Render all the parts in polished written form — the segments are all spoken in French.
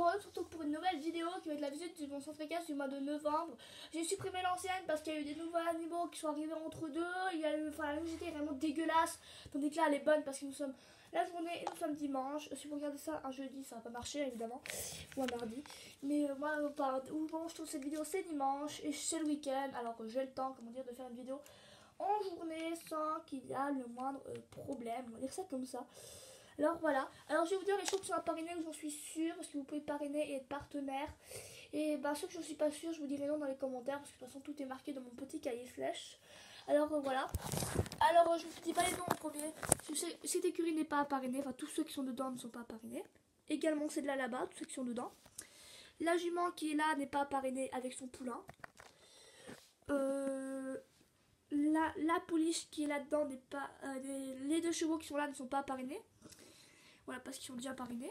on se retrouve pour une nouvelle vidéo qui va être la visite de mon centre équestre du mois de novembre. J'ai supprimé l'ancienne parce qu'il y a eu des nouveaux animaux qui sont arrivés entre deux. Il y a eu, la visite est vraiment dégueulasse, tandis que là elle est bonne parce que nous sommes la journée et nous sommes dimanche. Si vous regardez ça un jeudi, ça va pas marcher évidemment, ou un mardi. Mais moi, bon, je trouve cette vidéo c'est dimanche et c'est le week-end, alors j'ai le temps, comment dire, de faire une vidéo en journée sans qu'il y ait le moindre problème. On va dire ça comme ça. Alors voilà, alors je vais vous dire les choses qui sont à parrainer où j'en suis sûre, parce que vous pouvez parrainer et être partenaire. Et bah ceux que je ne suis pas sûre, je vous dirai non dans les commentaires, parce que de toute façon tout est marqué dans mon petit cahier flèche. Alors voilà, alors je ne vous dis pas les noms en premier. Cette écurie n'est pas parrainée, enfin tous ceux qui sont dedans ne sont pas parrainés. Également c'est de là-bas, tous ceux qui sont dedans. La jument qui est là n'est pas parrainée avec son poulain. La pouliche qui est là-dedans n'est pas... les deux chevaux qui sont là ne sont pas parrainés. Voilà, parce qu'ils sont déjà parrainés.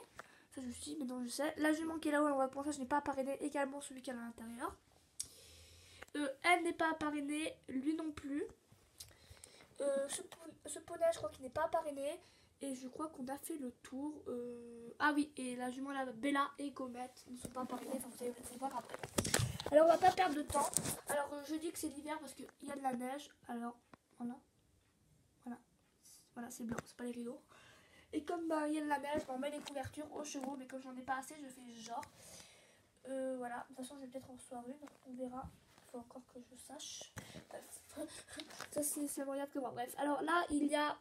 Ça je sais, mais non je sais. La jument qui est là-haut, on va pour ça, je n'ai pas parrainé également celui qui est à l'intérieur. Elle n'est pas parrainée, lui non plus. Ce poney, je crois qu'il n'est pas parrainé. Et je crois qu'on a fait le tour. Ah oui, et la jument là, Bella et Comet ne sont pas parrainés. Enfin, vous allez voir après. Alors on va pas perdre de temps. Alors je dis que c'est l'hiver parce qu'il y a de la neige. Alors voilà. Voilà, c'est blanc, c'est pas les rideaux. Et comme il y a de la neige, on met les couvertures aux chevaux, mais comme j'en ai pas assez, je fais genre. Voilà, de toute façon, je vais peut-être en recevoir une, on verra. Il faut encore que je sache. Bref, ça c'est regarde que moi. Bref, alors là, il y a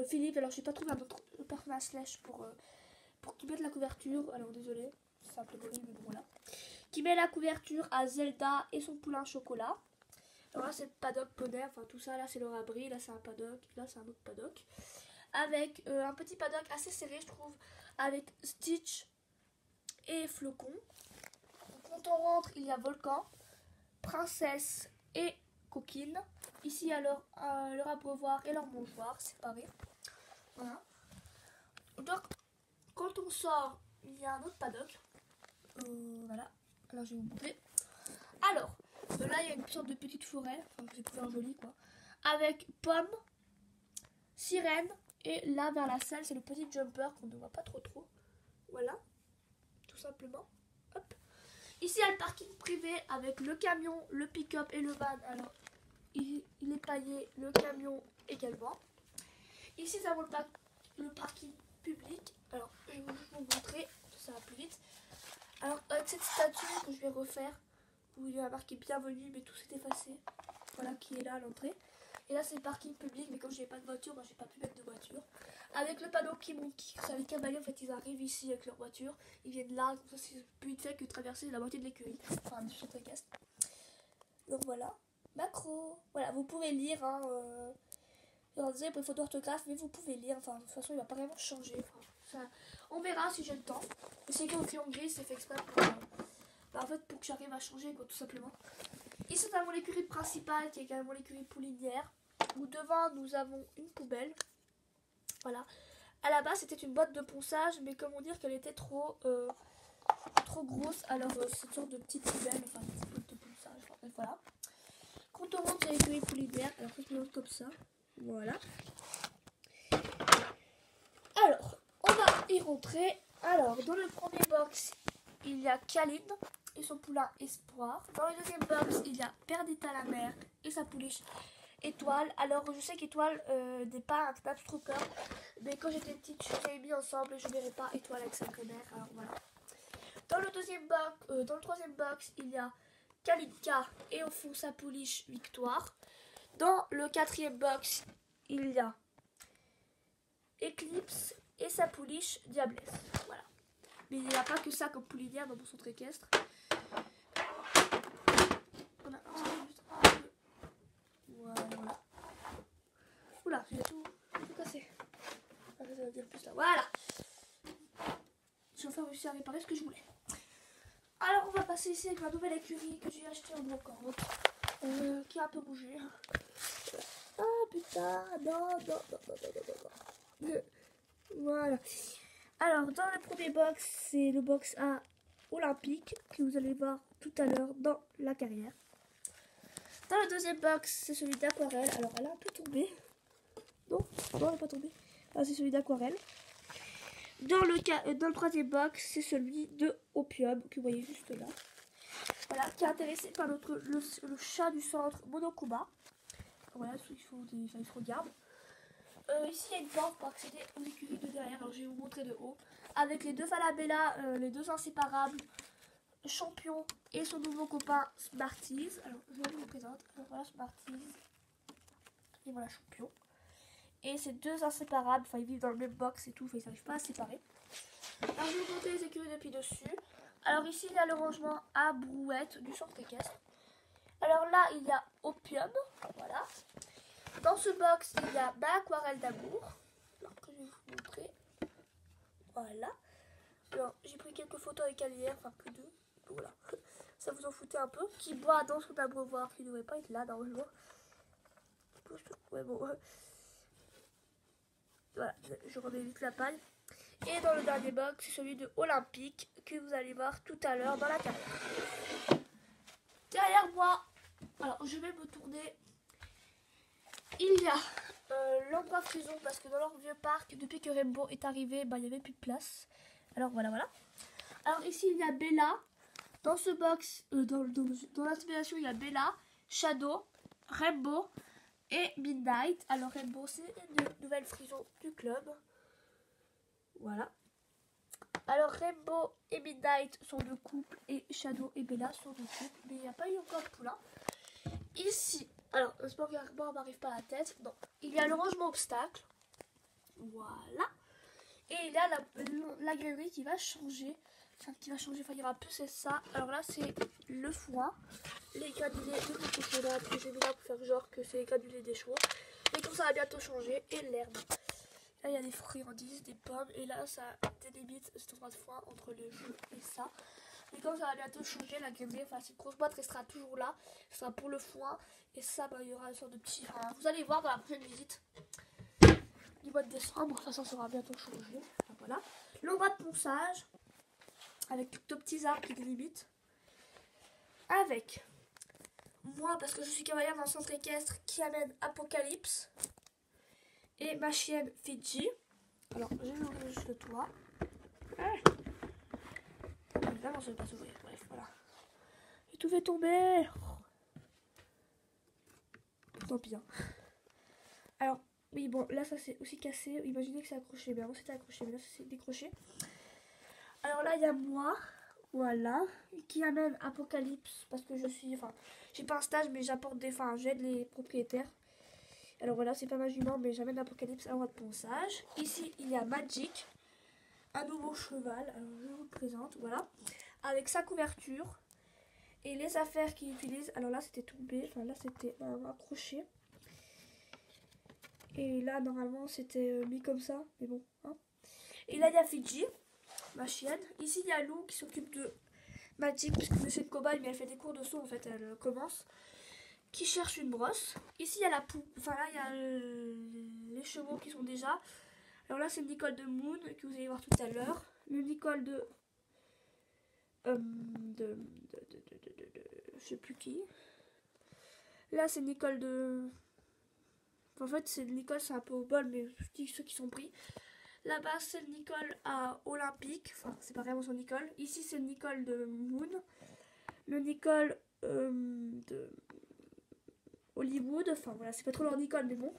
Philippe. Alors, je n'ai pas trouvé un autre personnage slash pour qu'il mette la couverture. Alors, désolé, c'est un peu horrible, mais bon, voilà. Qui met la couverture à Zelda et son poulain chocolat. Alors là, c'est le paddock poney, enfin tout ça, là, c'est leur abri, là, c'est un paddock, là, c'est un autre paddock. Avec un petit paddock assez serré je trouve, avec Stitch et Flocon. Donc, quand on rentre il y a Volcan, Princesse et Coquine. Ici il y a leur abreuvoir et leur mangeoire séparés. Voilà. Donc quand on sort il y a un autre paddock. Voilà, alors je vais vous montrer. Alors là il y a une sorte de petite forêt, enfin c'est pour faire joli quoi, avec Pomme, Sirène. Et là, vers la salle, c'est le petit jumper qu'on ne voit pas trop. Voilà, tout simplement. Hop. Ici, il y a le parking privé avec le camion, le pick-up et le van. Alors, il est paillé, le camion également. Ici, nous avons le parking public. Alors, je vais vous montrer, ça va plus vite. Alors, avec cette statue que je vais refaire, où il y a marqué bienvenue, mais tout s'est effacé. Voilà, qui est là à l'entrée. Et là c'est le parking public, mais comme j'ai pas de voiture, moi j'ai pas pu mettre de voiture. Avec le panneau qui monte, c'est les cavaliers en fait, ils arrivent ici avec leur voiture, ils viennent là, comme ça c'est plus vite fait que traverser la moitié de l'écurie, enfin du centre équestre. Donc voilà, macro. Voilà, vous pouvez lire, hein, on disait pour les fautes d'orthographe, mais vous pouvez lire, enfin de toute façon il va pas vraiment changer. Enfin, ça, on verra si j'ai le temps. Et c'est qu'au crayon gris, c'est fait exprès pour, en fait, pour que j'arrive à changer quoi, tout simplement. Ici nous avons l'écurie principale qui est également l'écurie poulinière. Où devant nous avons une poubelle. Voilà. À la base c'était une boîte de ponçage, mais comment dire qu'elle était trop grosse. Alors c'est une sorte de petite poubelle, enfin une petite boîte de ponçage. Enfin, voilà. Quand on rentre sur l'écurie poulinière, alors ça se présente comme ça. Voilà. Alors on va y rentrer. Alors dans le premier box il y a Kaline et son poulain Espoir. Dans le deuxième box il y a Perdita la mère et sa pouliche Étoile. Alors je sais qu'Étoile n'est pas un Snapstrooper, mais quand j'étais petite je les ai mis ensemble et je ne verrai pas Étoile avec sa mère. Alors voilà. Dans le troisième box il y a Kalinka et au fond sa pouliche Victoire. Dans le quatrième box il y a Eclipse et sa pouliche Diablesse. Voilà. Mais il n'y a pas que ça comme poulinière dans mon centre équestre. Voilà. Oula, j'ai tout cassé. Ah, ça va dire plus là. Voilà. J'ai enfin réussi à réparer ce que je voulais. Alors on va passer ici avec ma nouvelle écurie que j'ai acheté en brocante. Qui a un peu bougé. Ah putain, non. Voilà. Alors dans le premier box, c'est le box A olympique que vous allez voir tout à l'heure dans la carrière. Dans le deuxième box, c'est celui d'aquarelle. Alors, elle a un peu tombé. Non, elle n'est pas tombée. Ah, c'est celui d'aquarelle. Dans le troisième box, c'est celui de Opium, que vous voyez juste là. Voilà, qui est intéressé par le chat du centre Monokuma. Voilà, ceux qui font des, ils se regardent. Ici, il y a une porte pour accéder aux écuries de derrière. Alors, je vais vous montrer de haut. Avec les deux Falabella, les deux inséparables, Champion et son nouveau copain Smarties. Alors, je vous présente. Alors, voilà Smarties. Et voilà Champion. Et ces deux inséparables, enfin, ils vivent dans le même box et tout, enfin, ils n'arrivent pas à se séparer. Alors, je vais vous montrer les écuries depuis dessus. Alors, ici, il y a le rangement à brouette du centre équestre. Alors là, il y a Opium. Voilà. Dans ce box, il y a ma aquarelle d'amour. Alors que je vais vous montrer. Voilà. Alors, j'ai pris quelques photos avec elle hier, enfin que deux. Voilà. Ça vous en foutait un peu. Qui boit dans son abreuvoir, qui ne devrait pas être là normalement. Ouais, bon. Voilà, je remets vite la paille. Et dans le dernier box, c'est celui de Olympique que vous allez voir tout à l'heure dans la carrière. Derrière moi, alors je vais me tourner. Il y a l'endroit frison parce que dans leur vieux parc, depuis que Rainbow est arrivé, il n'y avait plus de place. Alors voilà. Alors ici il y a Bella. Dans ce box, dans l'inspiration, il y a Bella, Shadow, Rainbow et Midnight. Alors Rainbow, c'est une nouvelle frison du club. Voilà. Alors Rainbow et Midnight sont de couple et Shadow et Bella sont de couple. Mais il n'y a pas eu encore de poulain. Ici, alors le sport ne m'arrive pas à la tête. Non, il y a le rangement obstacle. Voilà. Et il y a la grainerie qui va changer. Enfin, il y aura plus, c'est ça. Alors là, c'est le foin. Les granulés de mon chocolat que j'ai mis là pour faire genre que c'est les granulés des chevaux. Et comme ça va bientôt changer. Et l'herbe. Là, il y a des friandises, des pommes. Et là, ça délimite cet endroit de foin entre le jus et ça. Et comme ça va bientôt changer, la grainerie, enfin, cette grosse boîte restera toujours là. Ce sera pour le foin. Et ça, il y aura une sorte de petit... Enfin, vous allez voir dans la prochaine visite du mois de décembre. Ça sera bientôt changé. Enfin, voilà. L'endroit de ponçage. Avec tout petits arbres qui délimitent. Avec moi, parce que je suis cavalière dans le centre équestre qui amène Apocalypse. Et ma chienne Fidji. Alors, je vais ouvrir juste le toit. Évidemment, je ne vais pas s'ouvrir. Bref, voilà. J'ai tout fait tomber. Tant pis. Hein. Alors, oui, bon, là, ça c'est aussi cassé. Imaginez que c'est accroché. Mais avant, c'était accroché. Mais là, c'est décroché. Alors là, il y a moi. Voilà. Qui amène Apocalypse. Parce que je suis... Enfin, j'ai pas un stage, mais j'apporte des... Enfin, j'aide les propriétaires. Alors voilà, c'est pas ma jument, mais j'amène Apocalypse à l'endroit de ponçage. Ici, il y a Magic. Un nouveau cheval. Alors, je vous le présente. Voilà. Avec sa couverture. Et les affaires qu'il utilise. Alors là, c'était tombé. Enfin, là, c'était accroché. Et là, normalement, c'était mis comme ça. Mais bon. Hein. Et là, il y a Fidji, ma chienne. Ici, il y a Lou qui s'occupe de Magic. Parce que c'est une cobaye, mais elle fait des cours de saut. En fait, elle commence. Qui cherche une brosse. Ici, il y a la poule. Enfin, là, il y a les chevaux qui sont déjà. Alors là, c'est Nicole de Moon que vous allez voir tout à l'heure. Le Nicole de je sais plus qui. Là, c'est Nicole de... En fait, c'est Nicole, c'est un peu au bol, mais je dis ceux qui sont pris. Là-bas, c'est Nicole à Olympique. Enfin, c'est pas vraiment son Nicole. Ici, c'est Nicole de Moon. Le Nicole de Hollywood. Enfin, voilà, c'est pas trop leur Nicole, mais bon.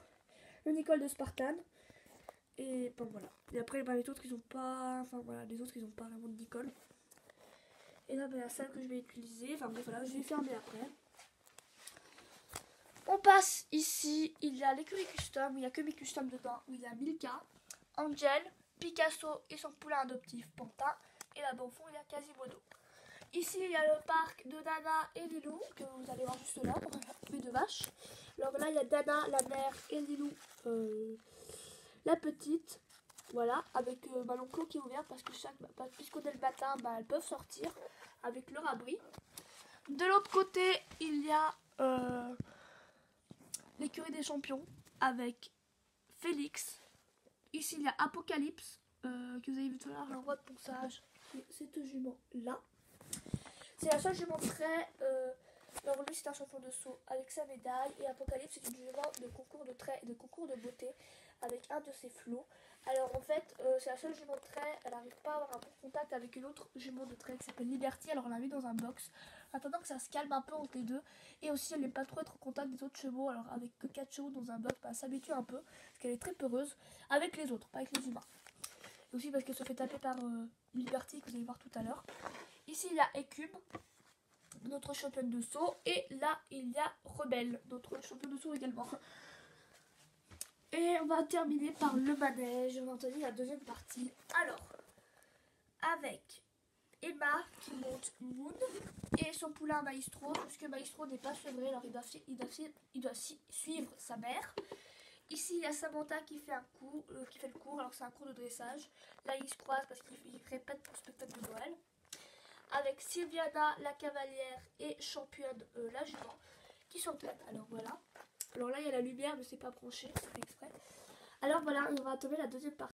Le Nicole de Spartan. Et bon, voilà. Et après, les autres, ils ont pas... Enfin, voilà, les autres, ils ont pas vraiment de Nicole. Et là, la salle que je vais utiliser. Enfin, bref, voilà, je vais fermer après. On passe ici, il y a l'écurie custom, où il n'y a que mes customs dedans, où il y a Milka, Angel, Picasso et son poulain adoptif Pantin, et là-bas au fond il y a Quasimodo. Ici il y a le parc de Dana et Lilou, que vous allez voir juste là, mes deux vaches. Alors là il y a Dana, la mère, et Lilou, la petite, voilà, avec l'enclos qui est ouvert, parce que puisqu'on est le matin, elles peuvent sortir avec leur abri. De l'autre côté, il y a... l'écurie des champions avec Félix. Ici il y a Apocalypse que vous avez vu tout à l'heure, l'endroit de ponçage. Cette jument là. C'est la seule jument très Alors lui c'est un champion de saut avec sa médaille et Apocalypse c'est une jument de concours de trait, de concours de beauté avec un de ses flots. Alors en fait c'est la seule jument de trait, elle n'arrive pas à avoir un bon contact avec une autre jument de trait qui s'appelle Liberty, alors on l'a mis dans un box. En attendant que ça se calme un peu entre les deux et aussi elle n'aime pas trop être en contact des autres chevaux, alors avec que 4 chevaux dans un box, bah, elle s'habitue un peu parce qu'elle est très peureuse avec les autres, pas avec les humains. Et aussi parce qu'elle se fait taper par Liberty que vous allez voir tout à l'heure. Ici il y a Écume, notre championne de saut, et là il y a Rebelle, notre championne de saut également. Et on va terminer par le manège, on va entendre la deuxième partie. Alors, avec Emma qui monte Moon et son poulain Maestro, puisque Maestro n'est pas sevré, alors il doit suivre sa mère. Ici il y a Samantha qui fait qui fait le cours, alors c'est un cours de dressage. Là ils se croisent parce qu'ils répètent pour le spectacle de Noël. Avec Sylviana, la cavalière et championne la jument qui s'entraînent. Alors voilà. Alors là il y a la lumière mais c'est pas branché, c'est fait exprès. Alors voilà, on va tomber la deuxième partie.